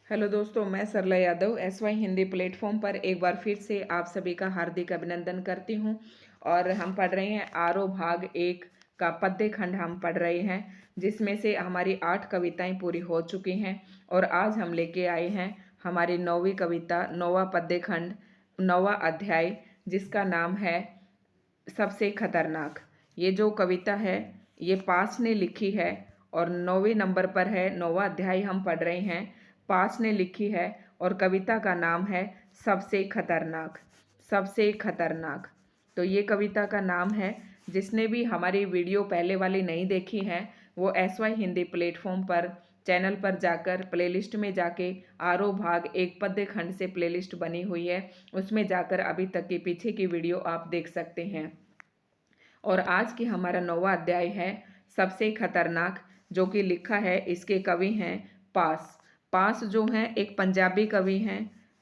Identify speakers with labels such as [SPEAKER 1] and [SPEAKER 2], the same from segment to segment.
[SPEAKER 1] Hello दोस्तों, मैं सरला Yadav SY Hindi platform पर एक बार फिर से आप सभी का हार्दिक अभिनंदन करती हूं। और हम पढ़ रहे हैं आरो भाग 1 का पद्य खंड हम पढ़ रहे हैं, जिसमें से हमारी 8 कविताएं पूरी हो चुकी हैं। और आज हम लेके आए हैं हमारी 9वीं कविता, 9वां पद्य खंड, 9वां अध्याय, जिसका नाम है सबसे खतरनाक। ये जो कविता है ये पास ने लिखी है और 9वें नंबर पर है। 9वां अध्याय हम पढ़ रहे हैं, पास ने लिखी है और कविता का नाम है सबसे खतरनाक। सबसे खतरनाक, तो ये कविता का नाम है। जिसने भी हमारी वीडियो पहले वाली नहीं देखी है वो एसवाई हिंदी प्लेटफॉर्म पर चैनल पर जाकर प्लेलिस्ट में जाके आरो भाग 1 पद्य खंड से प्लेलिस्ट बनी हुई है, उसमें जाकर अभी तक की पीछे की वीडियो आप देख सकते हैं। और आज की हमारा 9वां अध्याय है सबसे खतरनाक, जो कि लिखा है, इसके कवि हैं पास। पास जो हैं एक पंजाबी कवि हैं।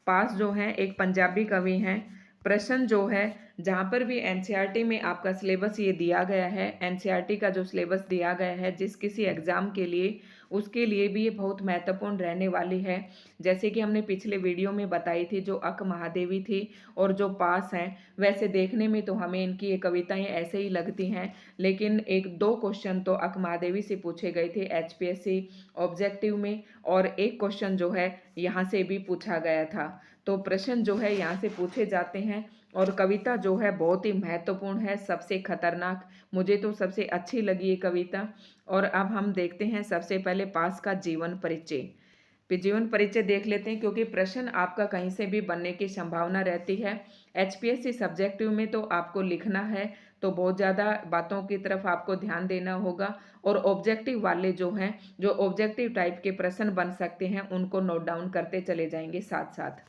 [SPEAKER 1] पास जो हैं एक पंजाबी कवि हैं। प्रश्न जो है, जहाँ पर भी एनसीईआरटी में आपका सिलेबस ये दिया गया है, एनसीईआरटी का जो सिलेबस दिया गया है जिस किसी एग्ज़ाम के लिए, उसके लिए भी ये बहुत महत्वपूर्ण रहने वाली है। जैसे कि हमने पिछले वीडियो में बताई थी, जो अक महादेवी थी और जो पास हैं, वैसे देखने में तो हमें इनकी ये कविताएं ऐसे ही लगती हैं, लेकिन एक दो क्वेश्चन तो अक महादेवी से पूछे गए थे एचपीएससी ऑब्जेक्टिव में, और एक क्वेश्चन जो है यहाँ से भी पूछा गया था। तो प्रश्न जो है यहाँ से पूछे जाते हैं और कविता जो है बहुत ही महत्वपूर्ण है, सबसे खतरनाक। मुझे तो सबसे अच्छी लगी ये कविता। और अब हम देखते हैं सबसे पहले पास का जीवन परिचय। जीवन परिचय देख लेते हैं, क्योंकि प्रश्न आपका कहीं से भी बनने की संभावना रहती है। एचपीएससी सब्जेक्टिव में तो आपको लिखना है, तो बहुत ज़्यादा बातों की तरफ आपको ध्यान देना होगा। और ऑब्जेक्टिव वाले जो हैं, जो ऑब्जेक्टिव टाइप के प्रश्न बन सकते हैं, उनको नोट डाउन करते चले जाएंगे साथ साथ।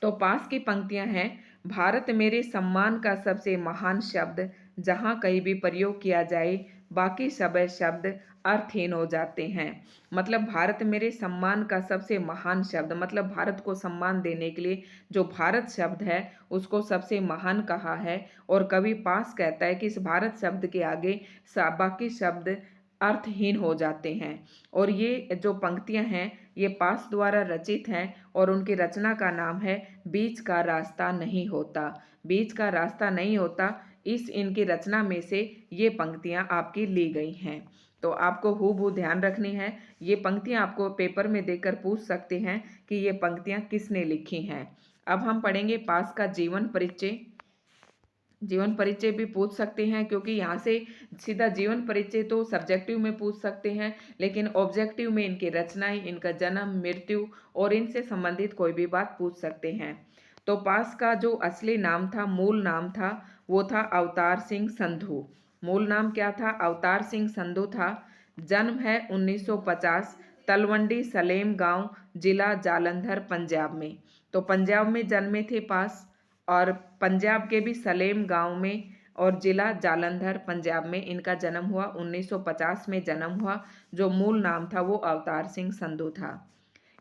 [SPEAKER 1] तो पास की पंक्तियां हैं, भारत मेरे सम्मान का सबसे महान शब्द, जहाँ कहीं भी प्रयोग किया जाए बाकी सब शब्द अर्थहीन हो जाते हैं। मतलब भारत मेरे सम्मान का सबसे महान शब्द, मतलब भारत को सम्मान देने के लिए जो भारत शब्द है उसको सबसे महान कहा है। और कवि पास कहता है कि इस भारत शब्द के आगे बाकी शब्द अर्थहीन हो जाते हैं। और ये जो पंक्तियां हैं ये पास द्वारा रचित हैं और उनकी रचना का नाम है बीच का रास्ता नहीं होता। बीच का रास्ता नहीं होता, इस इनकी रचना में से ये पंक्तियां आपकी ली गई हैं। तो आपको हूबहू ध्यान रखनी है। ये पंक्तियां आपको पेपर में देकर पूछ सकते हैं कि ये पंक्तियां किसने लिखी हैं। अब हम पढ़ेंगे पास का जीवन परिचय। जीवन परिचय भी पूछ सकते हैं, क्योंकि यहाँ से सीधा जीवन परिचय तो सब्जेक्टिव में पूछ सकते हैं, लेकिन ऑब्जेक्टिव में इनकी रचनाएं, इनका जन्म, मृत्यु और इनसे संबंधित कोई भी बात पूछ सकते हैं। तो पास का जो असली नाम था, मूल नाम था, वो था अवतार सिंह संधू। मूल नाम क्या था? अवतार सिंह संधू था। जन्म है 1950, तलवंडी सलेम गांव, जिला जालंधर, पंजाब में। तो पंजाब में जन्मे थे पास, और पंजाब के भी सलेम गांव में, और जिला जालंधर, पंजाब में इनका जन्म हुआ। 1950 में जन्म हुआ। जो मूल नाम था वो अवतार सिंह संधू था।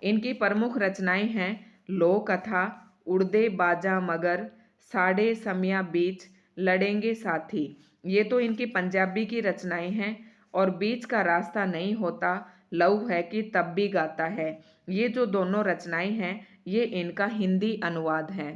[SPEAKER 1] इनकी प्रमुख रचनाएं हैं लोक कथा, उड़दे बाजा मगर, साढ़े समिया बीच, लड़ेंगे साथी। ये तो इनकी पंजाबी की रचनाएं हैं। और बीच का रास्ता नहीं होता, लहू है कि तब भी गाता है, ये जो दोनों रचनाएं हैं ये इनका हिंदी अनुवाद है।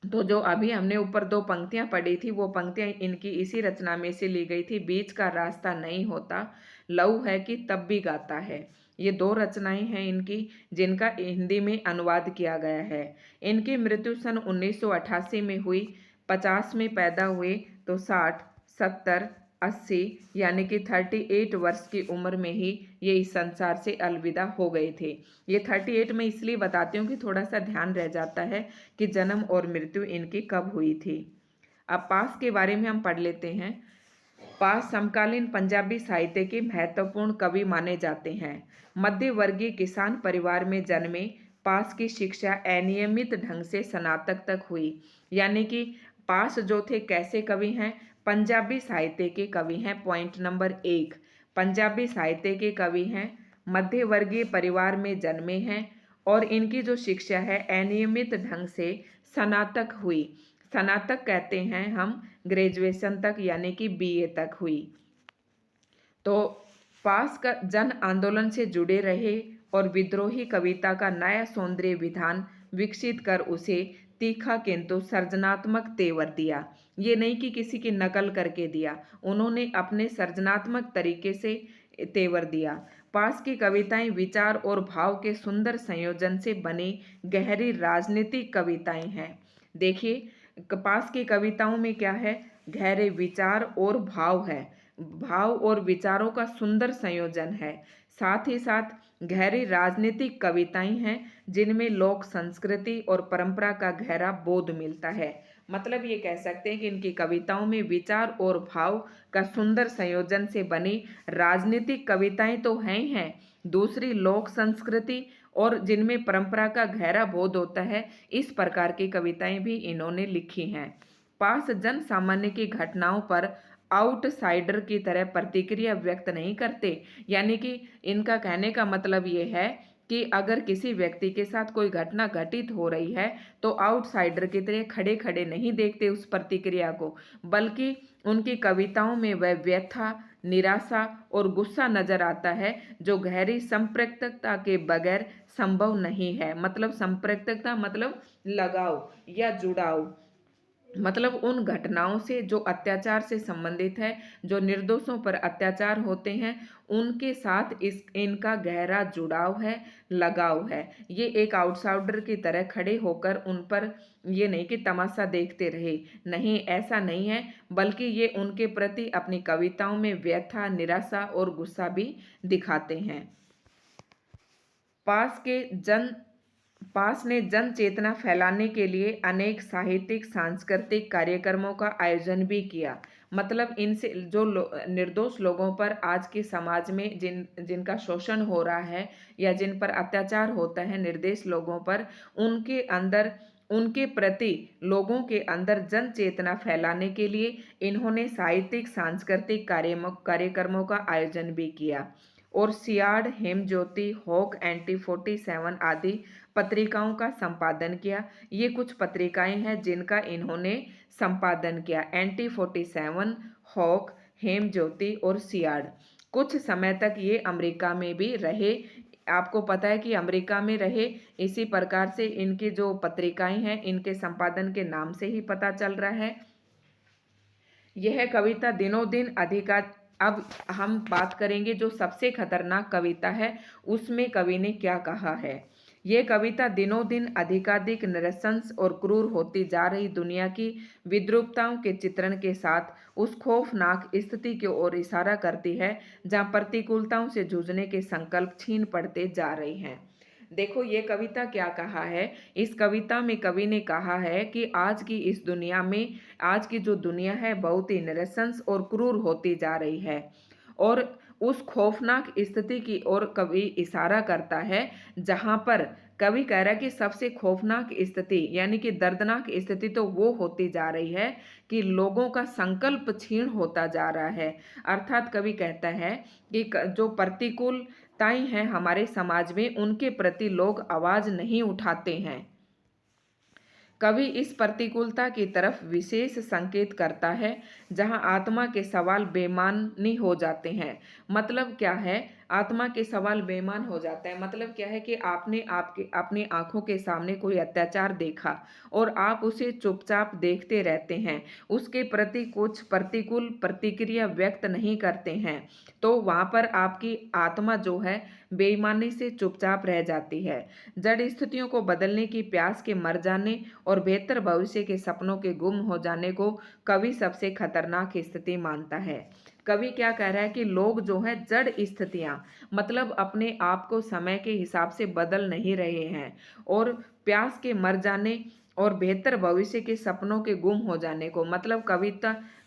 [SPEAKER 1] तो जो अभी हमने ऊपर दो पंक्तियां पढ़ी थी वो पंक्तियां इनकी इसी रचना में से ली गई थी। बीच का रास्ता नहीं होता, लहू है कि तब भी गाता है, ये दो रचनाएं हैं इनकी, जिनका हिंदी में अनुवाद किया गया है। इनकी मृत्यु सन 1988 में हुई। 50 में पैदा हुए तो 60, 70, 80 यानी कि 38 वर्ष की उम्र में ही ये इस संसार से अलविदा हो गए थे। ये 38 में इसलिए बताती हूँ कि थोड़ा सा ध्यान रह जाता है कि जन्म और मृत्यु इनकी कब हुई थी। अब पास के बारे में हम पढ़ लेते हैं। पास समकालीन पंजाबी साहित्य के महत्वपूर्ण कवि माने जाते हैं। मध्य वर्गीय किसान परिवार में जन्मे पास की शिक्षा अनियमित ढंग से स्नातक तक हुई। यानी कि पास जो थे कैसे कवि हैं? पंजाबी साहित्य के कवि हैं। पॉइंट नंबर 1, पंजाबी साहित्य के कवि हैं, मध्य वर्गीय परिवार में जन्मे हैं, और इनकी जो शिक्षा है अनियमित ढंग से स्नातक हुई। स्नातक कहते हैं हम ग्रेजुएशन तक, यानी कि बीए तक हुई। तो पास का जन आंदोलन से जुड़े रहे और विद्रोही कविता का नया सौंदर्य विधान विकसित कर उसे तीखा किंतु सृजनात्मक तेवर दिया। ये नहीं कि किसी की नकल करके दिया, उन्होंने अपने सृजनात्मक तरीके से तेवर दिया। पास की कविताएं विचार और भाव के सुंदर संयोजन से बनी गहरी राजनीतिक कविताएं हैं। देखिए, पास की कविताओं में क्या है, गहरे विचार और भाव है, भाव और विचारों का सुंदर संयोजन है। साथ ही साथ गहरी राजनीतिक कविताएं हैं जिनमें लोक संस्कृति और परंपरा का गहरा बोध मिलता है। मतलब ये कह सकते हैं कि इनकी कविताओं में विचार और भाव का सुंदर संयोजन से बनी राजनीतिक कविताएं तो हैं ही हैं, दूसरी लोक संस्कृति और जिनमें परंपरा का गहरा बोध होता है, इस प्रकार की कविताएं भी इन्होंने लिखी हैं। पास जन सामान्य की घटनाओं पर आउटसाइडर की तरह प्रतिक्रिया व्यक्त नहीं करते, यानी कि इनका कहने का मतलब ये है कि अगर किसी व्यक्ति के साथ कोई घटना घटित हो रही है तो आउटसाइडर की तरह खड़े खड़े नहीं देखते उस प्रतिक्रिया को, बल्कि उनकी कविताओं में वह व्यथा, निराशा और गुस्सा नजर आता है जो गहरी संपृक्तता के बगैर संभव नहीं है। मतलब संपृक्तता मतलब लगाव या जुड़ाव, मतलब उन घटनाओं से जो अत्याचार से संबंधित है, जो निर्दोषों पर अत्याचार होते हैं, उनके साथ इनका गहरा जुड़ाव है, लगाव है। ये एक आउटसाइडर की तरह खड़े होकर उन पर ये नहीं कि तमाशा देखते रहे, नहीं, ऐसा नहीं है, बल्कि ये उनके प्रति अपनी कविताओं में व्यथा, निराशा और गुस्सा भी दिखाते हैं। पास के जन पास ने जन चेतना फैलाने के लिए अनेक साहित्यिक सांस्कृतिक कार्यक्रमों का आयोजन भी किया। मतलब इनसे जो निर्दोष लोगों पर आज के समाज में जिनका शोषण हो रहा है या जिन पर अत्याचार होता है निर्दोष लोगों पर, उनके अंदर उनके प्रति लोगों के अंदर जन चेतना फैलाने के लिए इन्होंने साहित्यिक सांस्कृतिक कार्यक्रमों का आयोजन भी किया। और सियाड़, हेमज्योति, होक, एंटी 47 आदि पत्रिकाओं का संपादन किया। ये कुछ पत्रिकाएं हैं जिनका इन्होंने संपादन किया, एंटी 47, होक, हेमज्योति और सियाड़। कुछ समय तक ये अमेरिका में भी रहे। आपको पता है कि अमेरिका में रहे, इसी प्रकार से इनकी जो पत्रिकाएं हैं इनके संपादन के नाम से ही पता चल रहा है। यह कविता दिनों दिन अधिका अब हम बात करेंगे जो सबसे खतरनाक कविता है उसमें कवि ने क्या कहा है। यह कविता दिनों दिन अधिकाधिक नृशंस और क्रूर होती जा रही दुनिया की विद्रूपताओं के चित्रण के साथ उस खौफनाक स्थिति की ओर इशारा करती है जहां प्रतिकूलताओं से जूझने के संकल्प छीन पड़ते जा रहे हैं। देखो ये कविता क्या कहा है, इस कविता में कवि ने कहा है कि आज की इस दुनिया में, आज की जो दुनिया है बहुत ही नृशंस और क्रूर होती जा रही है और उस खौफनाक स्थिति की ओर कवि इशारा करता है जहां पर कवि कह रहा है कि सबसे खौफनाक स्थिति यानी कि दर्दनाक स्थिति तो वो होती जा रही है कि लोगों का संकल्प क्षीण होता जा रहा है। अर्थात कवि कहता है कि जो प्रतिकूलताएं हैं हमारे समाज में उनके प्रति लोग आवाज नहीं उठाते हैं। कवि इस प्रतिकूलता की तरफ विशेष संकेत करता है जहां आत्मा के सवाल बेमानी हो जाते हैं। मतलब क्या है, आत्मा के सवाल बेईमान हो जाता है, मतलब क्या है कि आपने आपके अपनी आंखों के सामने कोई अत्याचार देखा और आप उसे चुपचाप देखते रहते हैं, उसके प्रति कुछ प्रतिकूल प्रतिक्रिया व्यक्त नहीं करते हैं, तो वहां पर आपकी आत्मा जो है बेईमानी से चुपचाप रह जाती है। जड़ स्थितियों को बदलने की प्यास के मर जाने और बेहतर भविष्य के सपनों के गुम हो जाने को कवि सबसे खतरनाक स्थिति मानता है। कवि क्या कह रहा है कि लोग जो हैं जड़ स्थितियां, मतलब अपने आप को समय के हिसाब से बदल नहीं रहे हैं और प्यास के मर जाने और बेहतर भविष्य के सपनों के गुम हो जाने को, मतलब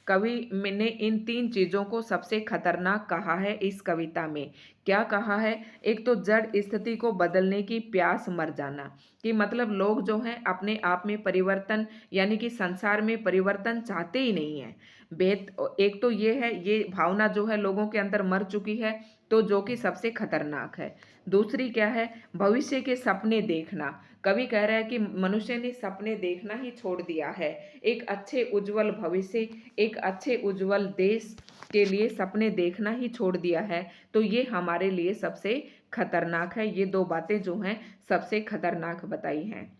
[SPEAKER 1] कवि ने इन तीन चीजों को सबसे खतरनाक कहा है इस कविता में। क्या कहा है, एक तो जड़ स्थिति को बदलने की प्यास मर जाना, कि मतलब लोग जो हैं अपने आप में परिवर्तन यानी कि संसार में परिवर्तन चाहते ही नहीं है। एक तो ये है, ये भावना जो है लोगों के अंदर मर चुकी है, तो जो कि सबसे खतरनाक है। दूसरी क्या है, भविष्य के सपने देखना। कवि कह रहा है कि मनुष्य ने सपने देखना ही छोड़ दिया है, एक अच्छे उज्जवल भविष्य, एक अच्छे उज्जवल देश के लिए सपने देखना ही छोड़ दिया है, तो ये हमारे लिए सबसे खतरनाक है। ये दो बातें जो हैं सबसे खतरनाक बताई हैं।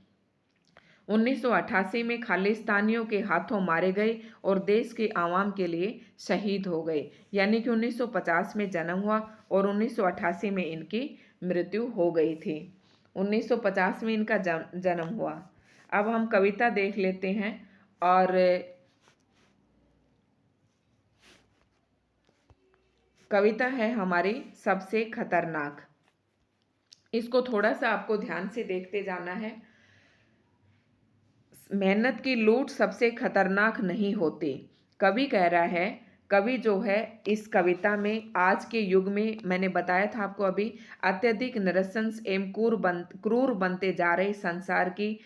[SPEAKER 1] 1988 में खालिस्तानियों के हाथों मारे गए और देश के आवाम के लिए शहीद हो गए। यानी कि 1950 में जन्म हुआ और 1988 में इनकी मृत्यु हो गई थी। 1950 में इनका जन्म हुआ। अब हम कविता देख लेते हैं। और कविता है हमारी सबसे खतरनाक। इसको थोड़ा सा आपको ध्यान से देखते जाना है। मेहनत की लूट सबसे खतरनाक नहीं होती। कवि कह रहा है, कवि जो है इस कविता में आज के युग में, मैंने बताया था आपको अभी, अत्यधिक नृशंस एवं क्रूर बनते जा रहे संसार की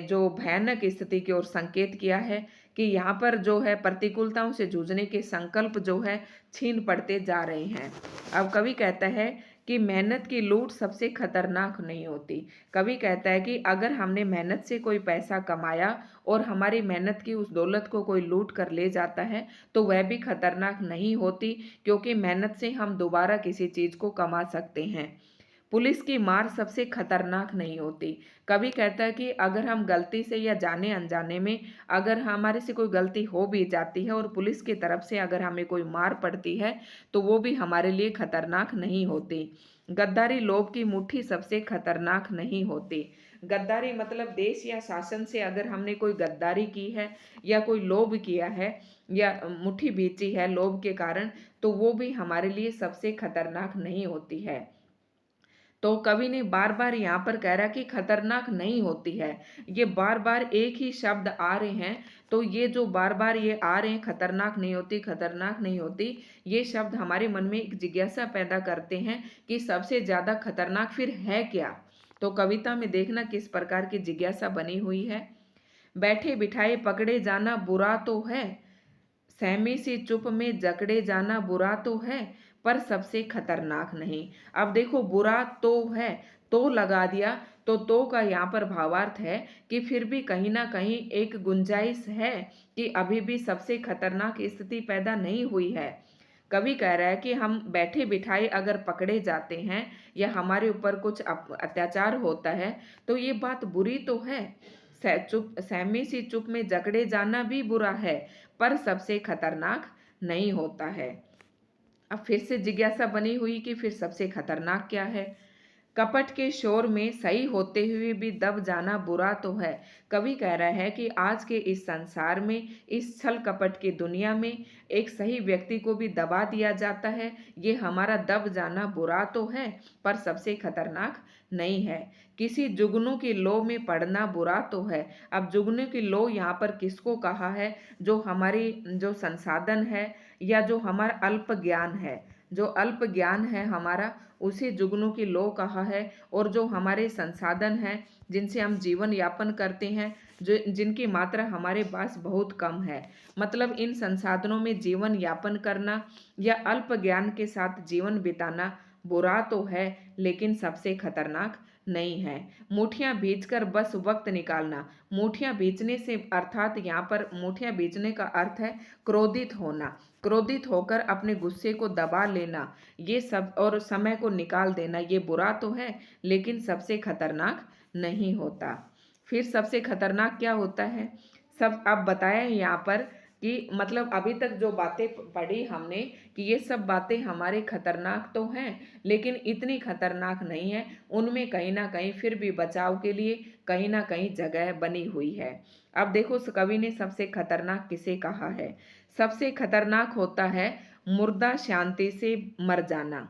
[SPEAKER 1] जो भयानक स्थिति की ओर संकेत किया है कि यहाँ पर जो है प्रतिकूलताओं से जूझने के संकल्प जो है छीन पड़ते जा रहे हैं। अब कवि कहता है कि मेहनत की लूट सबसे खतरनाक नहीं होती। कवि कहता है कि अगर हमने मेहनत से कोई पैसा कमाया और हमारी मेहनत की उस दौलत को कोई लूट कर ले जाता है तो वह भी खतरनाक नहीं होती, क्योंकि मेहनत से हम दोबारा किसी चीज़ को कमा सकते हैं। पुलिस की मार सबसे खतरनाक नहीं होती। कवि कहता है कि अगर हम गलती से या जाने अनजाने में अगर हमारे से कोई गलती हो भी जाती है और पुलिस की तरफ से अगर हमें कोई मार पड़ती है तो वो भी हमारे लिए खतरनाक नहीं होती। गद्दारी लोभ की मुट्ठी सबसे खतरनाक नहीं होती। गद्दारी मतलब देश या शासन से अगर हमने कोई गद्दारी की है या कोई लोभ किया है या मुट्ठी बीची है लोभ के कारण, तो वो भी हमारे लिए सबसे खतरनाक नहीं होती है। तो कवि ने बार बार यहाँ पर कह रहा कि खतरनाक नहीं होती है। ये बार बार एक ही शब्द आ रहे हैं, तो ये जो बार बार ये आ रहे हैं खतरनाक नहीं होती, खतरनाक नहीं होती, ये शब्द हमारे मन में एक जिज्ञासा पैदा करते हैं कि सबसे ज़्यादा खतरनाक फिर है क्या। तो कविता में देखना किस प्रकार की जिज्ञासा बनी हुई है। बैठे बिठाए पकड़े जाना बुरा तो है, सहमी सी चुप में जकड़े जाना बुरा तो है, पर सबसे खतरनाक नहीं। अब देखो, बुरा तो है, तो लगा दिया, तो का यहाँ पर भावार्थ है कि फिर भी कहीं ना कहीं एक गुंजाइश है कि अभी भी सबसे खतरनाक स्थिति पैदा नहीं हुई है। कवि कह रहा है कि हम बैठे बिठाए अगर पकड़े जाते हैं या हमारे ऊपर कुछ अत्याचार होता है तो ये बात बुरी तो है। सहमी सी चुप में जकड़े जाना भी बुरा है, पर सबसे खतरनाक नहीं होता है। अब फिर से जिज्ञासा बनी हुई कि फिर सबसे खतरनाक क्या है। कपट के शोर में सही होते हुए भी दब जाना बुरा तो है। कवि कह रहा है कि आज के इस संसार में, इस छल कपट की दुनिया में एक सही व्यक्ति को भी दबा दिया जाता है। ये हमारा दब जाना बुरा तो है, पर सबसे खतरनाक नहीं है। किसी जुगनू की लो में पड़ना बुरा तो है। अब जुगनू की लो यहाँ पर किसको कहा है? जो हमारी जो संसाधन है या जो हमारा अल्प ज्ञान है, जो अल्प ज्ञान है हमारा, उसे जुगनू की लो कहा है। और जो हमारे संसाधन हैं जिनसे हम जीवन यापन करते हैं, जो जिनकी मात्रा हमारे पास बहुत कम है, मतलब इन संसाधनों में जीवन यापन करना या अल्प ज्ञान के साथ जीवन बिताना बुरा तो है, लेकिन सबसे खतरनाक नहीं है। मुठियां भींचकर बस वक्त निकालना। मुठियां भींचने से अर्थात यहाँ पर मुठियां भींचने का अर्थ है क्रोधित होना। क्रोधित होकर अपने गुस्से को दबा लेना, ये सब, और समय को निकाल देना, ये बुरा तो है लेकिन सबसे खतरनाक नहीं होता। फिर सबसे खतरनाक क्या होता है? सब अब बताया है यहाँ पर कि मतलब अभी तक जो बातें पढ़ी हमने कि ये सब बातें हमारे खतरनाक तो हैं लेकिन इतनी खतरनाक नहीं है। उनमें कहीं ना कहीं फिर भी बचाव के लिए कहीं ना कहीं जगह बनी हुई है। अब देखो, उस कवि ने सबसे खतरनाक किसे कहा है? सबसे खतरनाक होता है मुर्दा शांति से मर जाना।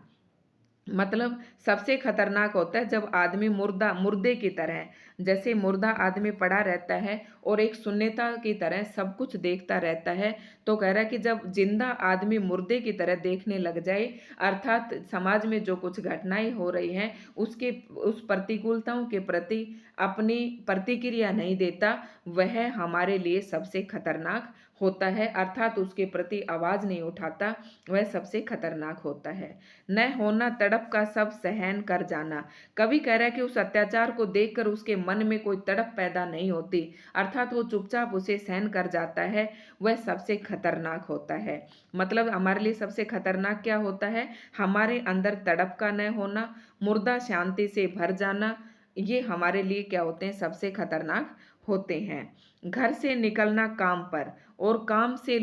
[SPEAKER 1] मतलब सबसे खतरनाक होता है जब आदमी मुर्दे की तरह, जैसे मुर्दा आदमी पड़ा रहता है और एक शून्यता की तरह सब कुछ देखता रहता है, तो कह रहा है कि जब जिंदा आदमी मुर्दे की तरह देखने लग जाए, अर्थात समाज में जो कुछ घटनाएं हो रही हैं उसके उस प्रतिकूलताओं के प्रति अपनी प्रतिक्रिया नहीं देता, वह हमारे लिए सबसे खतरनाक होता है, अर्थात उसके प्रति आवाज नहीं उठाता, वह सबसे खतरनाक होता है। न होना तड़प का सब सहन कर जाना। कवि कह रहा है कि उस अत्याचार को देखकर उसके मन में कोई तड़प पैदा नहीं होती, अर्थात वो चुपचाप उसे सहन कर जाता है, वह सबसे खतरनाक होता है। मतलब हमारे लिए सबसे खतरनाक क्या होता है? हमारे अंदर तड़प का न होना, मुर्दा शांति से भर जाना, ये हमारे लिए क्या होते हैं? सबसे खतरनाक होते हैं। घर से निकलना काम पर और काम से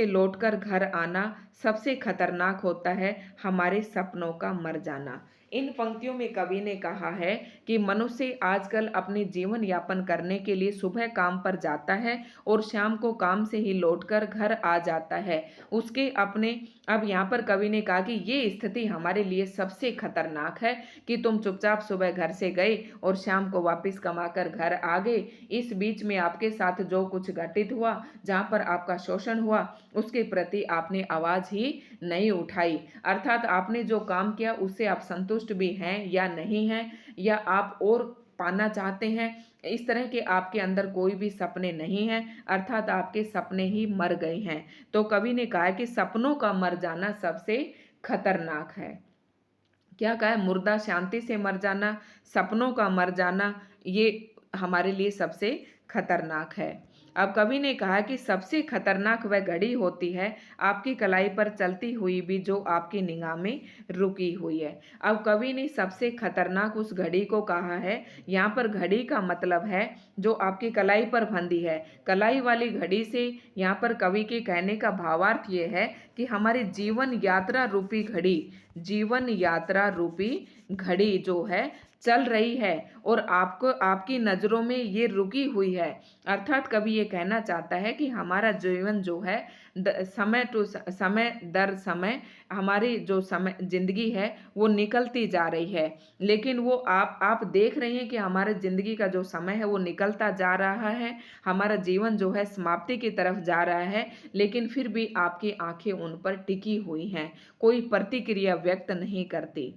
[SPEAKER 1] लौटकर घर आना सबसे खतरनाक होता है, हमारे सपनों का मर जाना। इन पंक्तियों में कवि ने कहा है कि मनुष्य आजकल अपने जीवन यापन करने के लिए सुबह काम पर जाता है और शाम को काम से ही लौटकर घर आ जाता है। उसके अपने अब यहाँ पर कवि ने कहा कि ये स्थिति हमारे लिए सबसे खतरनाक है कि तुम चुपचाप सुबह घर से गए और शाम को वापस कमाकर घर आ गए। इस बीच में आपके साथ जो कुछ घटित हुआ, जहाँ पर आपका शोषण हुआ, उसके प्रति आपने आवाज ही नहीं उठाई। अर्थात आपने जो काम किया उससे आप संतुष्ट भी हैं या नहीं हैं, या आप और पाना चाहते हैं, इस तरह के आपके अंदर कोई भी सपने नहीं हैं, अर्थात आपके सपने ही मर गए हैं। तो कवि ने कहा है कि सपनों का मर जाना सबसे खतरनाक है। क्या कहा है? मुर्दा शांति से मर जाना, सपनों का मर जाना, ये हमारे लिए सबसे खतरनाक है। अब कवि ने कहा कि सबसे खतरनाक वह घड़ी होती है आपकी कलाई पर चलती हुई भी जो आपकी निगाह में रुकी हुई है। अब कवि ने सबसे खतरनाक उस घड़ी को कहा है। यहाँ पर घड़ी का मतलब है जो आपकी कलाई पर बंधी है। कलाई वाली घड़ी से यहाँ पर कवि के कहने का भावार्थ ये है कि हमारी जीवन यात्रा रूपी घड़ी जो है चल रही है और आपको आपकी नज़रों में ये रुकी हुई है। अर्थात कवि ये कहना चाहता है कि हमारा जीवन जो है समय दर समय हमारी जो समय जिंदगी है वो निकलती जा रही है, लेकिन वो आप देख रहे हैं कि हमारे जिंदगी का जो समय है वो निकलता जा रहा है, हमारा जीवन जो है समाप्ति की तरफ जा रहा है, लेकिन फिर भी आपकी आंखें उन पर टिकी हुई हैं, कोई प्रतिक्रिया व्यक्त नहीं करती।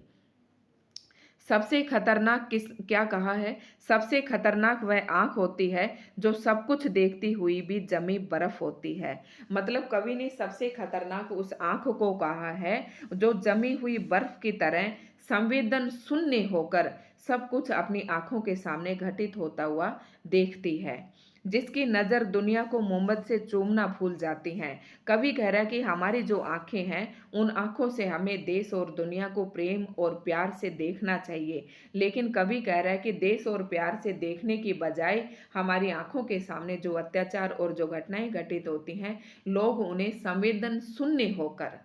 [SPEAKER 1] सबसे खतरनाक क्या कहा है? सबसे खतरनाक वह आंख होती है जो सब कुछ देखती हुई भी जमी बर्फ होती है। मतलब कवि ने सबसे खतरनाक उस आंख को कहा है जो जमी हुई बर्फ की तरह संवेदन शून्य होकर सब कुछ अपनी आंखों के सामने घटित होता हुआ देखती है, जिसकी नज़र दुनिया को मोहब्बत से चूमना भूल जाती हैं। कवि कह रहा है कि हमारी जो आंखें हैं, उन आंखों से हमें देश और दुनिया को प्रेम और प्यार से देखना चाहिए, लेकिन कवि कह रहा है कि देश और प्यार से देखने की बजाय हमारी आंखों के सामने जो अत्याचार और जो घटनाएं घटित होती हैं, लोग उन्हें संवेदन शून्य होकर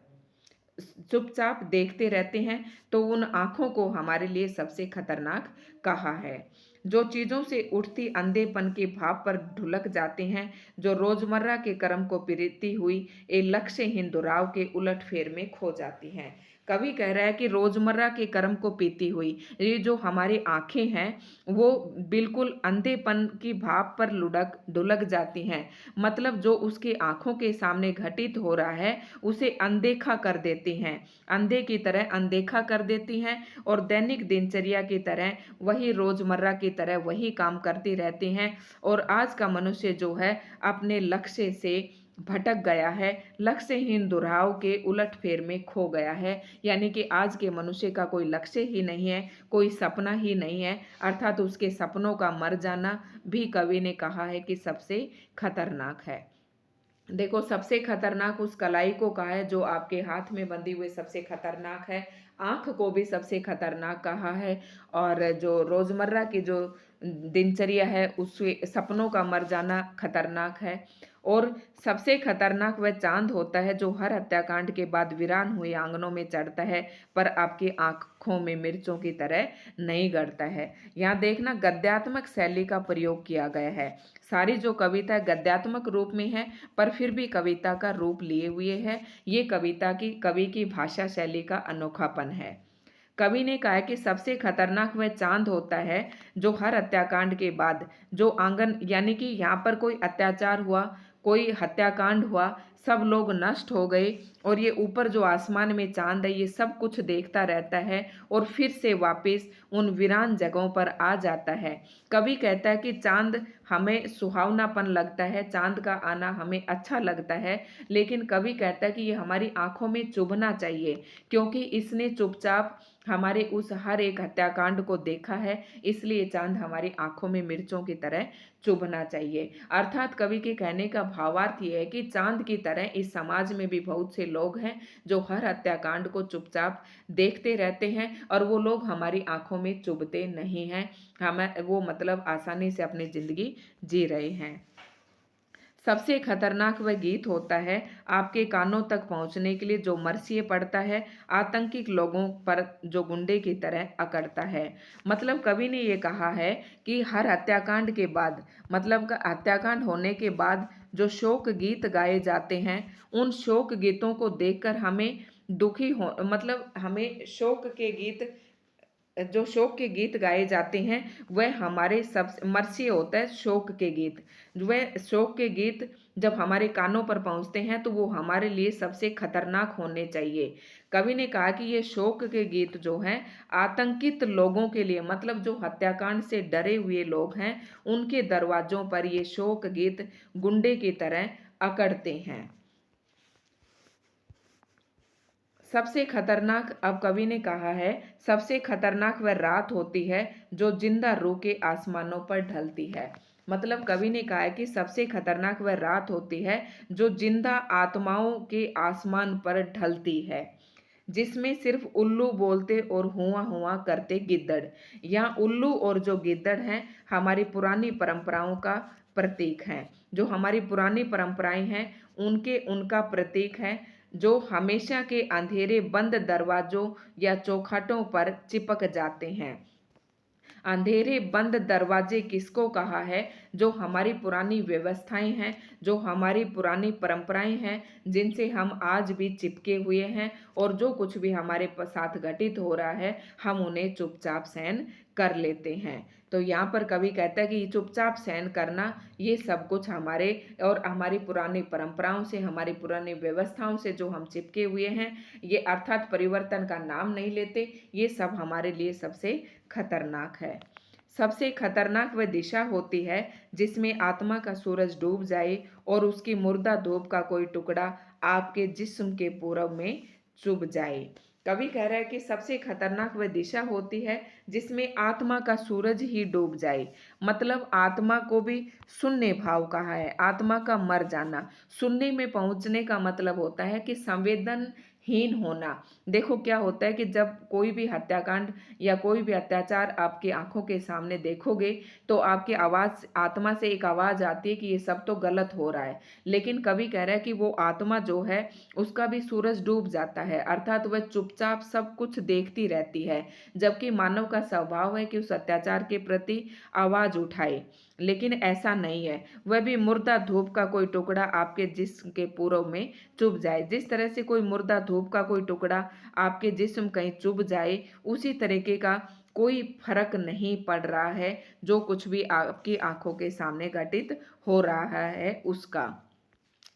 [SPEAKER 1] चुपचाप देखते रहते हैं। तो उन आंखों को हमारे लिए सबसे खतरनाक कहा है। जो चीज़ों से उठती अंधेपन के भाव पर ढुलक जाते हैं, जो रोजमर्रा के कर्म को पीड़ती हुई एक लक्ष्यहीन दुराव के उलटफेर में खो जाती हैं। कवि कह रहा है कि रोजमर्रा के कर्म को पीती हुई ये जो हमारी आंखें हैं वो बिल्कुल अंधेपन की भाव पर लुढ़क ढुलक जाती हैं। मतलब जो उसकी आंखों के सामने घटित हो रहा है उसे अनदेखा कर देती हैं, अंधे की तरह अनदेखा कर देती हैं और दैनिक दिनचर्या की तरह वही रोजमर्रा की तरह वही काम करती रहती हैं। और आज का मनुष्य जो है अपने लक्ष्य से भटक गया है, लक्ष्यहीन दुराव के उलटफेर में खो गया है। यानी कि आज के मनुष्य का कोई लक्ष्य ही नहीं है, कोई सपना ही नहीं है, अर्थात उसके सपनों का मर जाना भी कवि ने कहा है कि सबसे खतरनाक है। देखो, सबसे खतरनाक उस कलाई को कहा है जो आपके हाथ में बंधी हुई सबसे खतरनाक है, आंख को भी सबसे खतरनाक कहा है, और जो रोजमर्रा की जो दिनचर्या है उसके सपनों का मर जाना खतरनाक है। और सबसे खतरनाक वह चांद होता है जो हर हत्याकांड के बाद वीरान हुए आंगनों में चढ़ता है पर आपकी आंखों में मिर्चों की तरह नहीं गड़ता है। यहाँ देखना, गद्यात्मक शैली का प्रयोग किया गया है। सारी जो कविता गद्यात्मक रूप में है पर फिर भी कविता का रूप लिए हुए है। ये कवि की भाषा शैली का अनोखापन है। कवि ने कहा है कि सबसे खतरनाक वह चांद होता है जो हर हत्याकांड के बाद जो आंगन, यानी कि यहाँ पर कोई अत्याचार हुआ, कोई हत्याकांड हुआ, सब लोग नष्ट हो गए और ये ऊपर जो आसमान में चांद है ये सब कुछ देखता रहता है और फिर से वापस उन वीरान जगहों पर आ जाता है। कवि कहता है कि चांद हमें सुहावनापन लगता है, चांद का आना हमें अच्छा लगता है, लेकिन कवि कहता है कि ये हमारी आंखों में चुभना चाहिए, क्योंकि इसने चुपचाप हमारे उस हर एक हत्याकांड को देखा है, इसलिए चांद हमारी आंखों में मिर्चों की तरह चुभना चाहिए। अर्थात कवि के कहने का भावार्थ ये है कि चांद की तरह इस समाज में भी बहुत से लोग हैं जो हर हत्याकांड को चुपचाप देखते रहते हैं, और वो लोग हमारी आंखों में चुभते नहीं हैं, हमें वो मतलब आसानी से अपनी जिंदगी जी रहे हैं। सबसे खतरनाक वह गीत होता है आपके कानों तक पहुंचने के लिए जो मरसिए पड़ता है, आतंकी लोगों पर जो गुंडे की तरह अकड़ता है। मतलब कवि ने ये कहा है कि हर हत्याकांड के बाद, मतलब हत्याकांड होने के बाद जो शोक गीत गाए जाते हैं, उन शोक गीतों को देखकर हमें दुखी हो, मतलब हमें शोक के गीत, जो शोक के गीत गाए जाते हैं वह हमारे सब मर्सी होता है। शोक के गीत, वह शोक के गीत जब हमारे कानों पर पहुंचते हैं तो वो हमारे लिए सबसे खतरनाक होने चाहिए। कवि ने कहा कि ये शोक के गीत जो हैं आतंकित लोगों के लिए, मतलब जो हत्याकांड से डरे हुए लोग हैं उनके दरवाजों पर ये शोक गीत गुंडे की तरह अकड़ते हैं। सबसे खतरनाक, अब कवि ने कहा है, सबसे खतरनाक वह रात होती है जो जिंदा रूह के आसमानों पर ढलती है। मतलब कवि ने कहा है कि सबसे खतरनाक वह रात होती है जो जिंदा आत्माओं के आसमान पर ढलती है, जिसमें सिर्फ उल्लू बोलते और हुआ हुआ करते गिद्दड़। यहाँ उल्लू और जो गिद्दड़ हैं हमारी पुरानी परंपराओं का प्रतीक हैं, जो हमारी पुरानी परंपराएं हैं उनके उनका प्रतीक है, जो हमेशा के अंधेरे बंद दरवाजों या चौखटों पर चिपक जाते हैं। अंधेरे बंद दरवाजे किसको कहा है? जो हमारी पुरानी व्यवस्थाएं हैं, जो हमारी पुरानी परंपराएं हैं, जिनसे हम आज भी चिपके हुए हैं, और जो कुछ भी हमारे साथ घटित हो रहा है हम उन्हें चुपचाप सहन कर लेते हैं। तो यहाँ पर कवि कहता है कि चुपचाप सहन करना, ये सब कुछ हमारे और हमारी पुरानी परंपराओं से, हमारी पुरानी व्यवस्थाओं से जो हम चिपके हुए हैं, ये अर्थात परिवर्तन का नाम नहीं लेते, ये सब हमारे लिए सबसे खतरनाक है। सबसे खतरनाक वह दिशा होती है जिसमें आत्मा का सूरज डूब जाए और उसकी मुर्दा धूप का कोई टुकड़ा आपके जिस्म के पूरब में चुभ जाए। कवि कह रहा है कि सबसे खतरनाक वह दिशा होती है जिसमें आत्मा का सूरज ही डूब जाए। मतलब आत्मा को भी शून्य भाव कहा है, आत्मा का मर जाना। शून्य में पहुंचने का मतलब होता है कि संवेदनहीन होना। देखो क्या होता है कि जब कोई भी हत्याकांड या कोई भी अत्याचार आपकी आंखों के सामने देखोगे तो आपकी आवाज, आत्मा से एक आवाज आती है कि ये सब तो गलत हो रहा है। लेकिन कवि कह रहा है कि वो आत्मा जो है उसका भी सूरज डूब जाता है, अर्थात वह चुपचाप सब कुछ देखती रहती है, जबकि मानव का स्वभाव है कि उस अत्याचार के प्रति आवाज उठाए। लेकिन ऐसा नहीं है, वह भी मुर्दा धूप का कोई टुकड़ा आपके जिस्म के पूरब में चुभ जाए। जिस तरह से कोई मुर्दा धूप का कोई टुकड़ा आपके जिस्म कहीं चुभ जाए, उसी तरीके का कोई फर्क नहीं पड़ रहा है जो कुछ भी आपकी आंखों के सामने घटित हो रहा है उसका।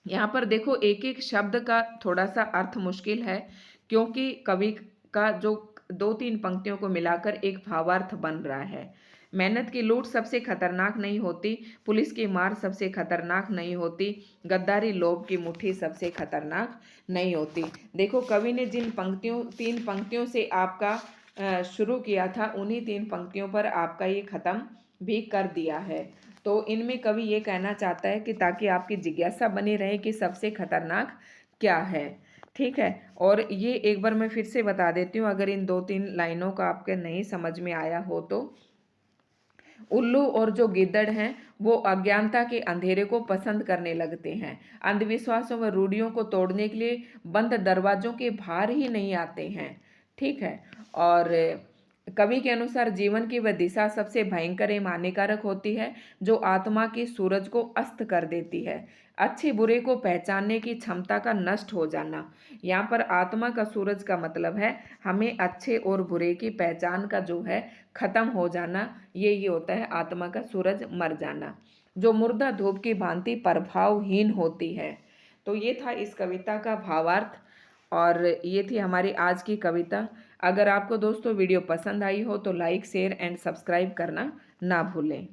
[SPEAKER 1] यहाँ पर देखो एक एक शब्द का थोड़ा सा अर्थ मुश्किल है, क्योंकि कवि का जो दो तीन पंक्तियों को मिलाकर एक भावार्थ बन रहा है। मेहनत की लूट सबसे खतरनाक नहीं होती, पुलिस की मार सबसे खतरनाक नहीं होती, गद्दारी लोभ की मुट्ठी सबसे खतरनाक नहीं होती। देखो कवि ने जिन पंक्तियों, तीन पंक्तियों से आपका शुरू किया था, उन्हीं तीन पंक्तियों पर आपका ये खत्म भी कर दिया है। तो इनमें कवि ये कहना चाहता है कि ताकि आपकी जिज्ञासा बनी रहे कि सबसे खतरनाक क्या है। ठीक है, और ये एक बार मैं फिर से बता देती हूँ अगर इन दो तीन लाइनों का आपके नहीं समझ में आया हो तो। उल्लू और जो गिद्दड़ हैं वो अज्ञानता के अंधेरे को पसंद करने लगते हैं, अंधविश्वासों व रूढ़ियों को तोड़ने के लिए बंद दरवाजों के बाहर ही नहीं आते हैं। ठीक है, और कवि के अनुसार जीवन की वह दिशा सबसे भयंकर एवं हानिकारक होती है जो आत्मा के सूरज को अस्त कर देती है, अच्छे बुरे को पहचानने की क्षमता का नष्ट हो जाना। यहाँ पर आत्मा का सूरज का मतलब है हमें अच्छे और बुरे की पहचान का जो है खत्म हो जाना, ये होता है आत्मा का सूरज मर जाना, जो मुर्दा धूप की भांति प्रभावहीन होती है। तो ये था इस कविता का भावार्थ। और ये थी हमारी आज की कविता। अगर आपको दोस्तों वीडियो पसंद आई हो तो लाइक, शेयर एंड सब्सक्राइब करना ना भूलें।